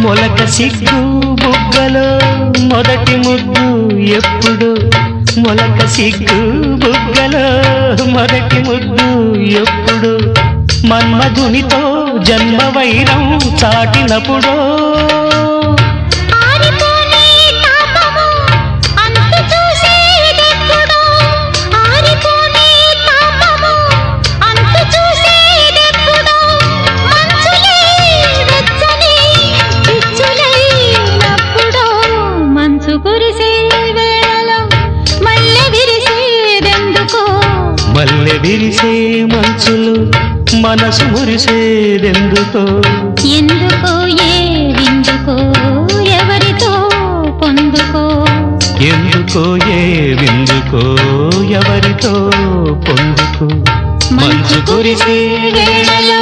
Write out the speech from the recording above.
మొలక సిగ్గు బుగ్గలో మొదటి ముద్దు ఎప్పుడు మొలక సిగ్గు బుగ్గలో మొదటి ముద్దు ఎప్పుడు మన్మధునితో జన్మ వైరం చాటినప్పుడో మల్లె విరిసే మంచులు మనసు మురిసేదెందుకో ఎందుకో ఏ విందుకో ఎవరితో పొందుకో ఎందుకో ఏ విందుకో ఎవరితో పొందుకో మంచు కురిసే వేళలో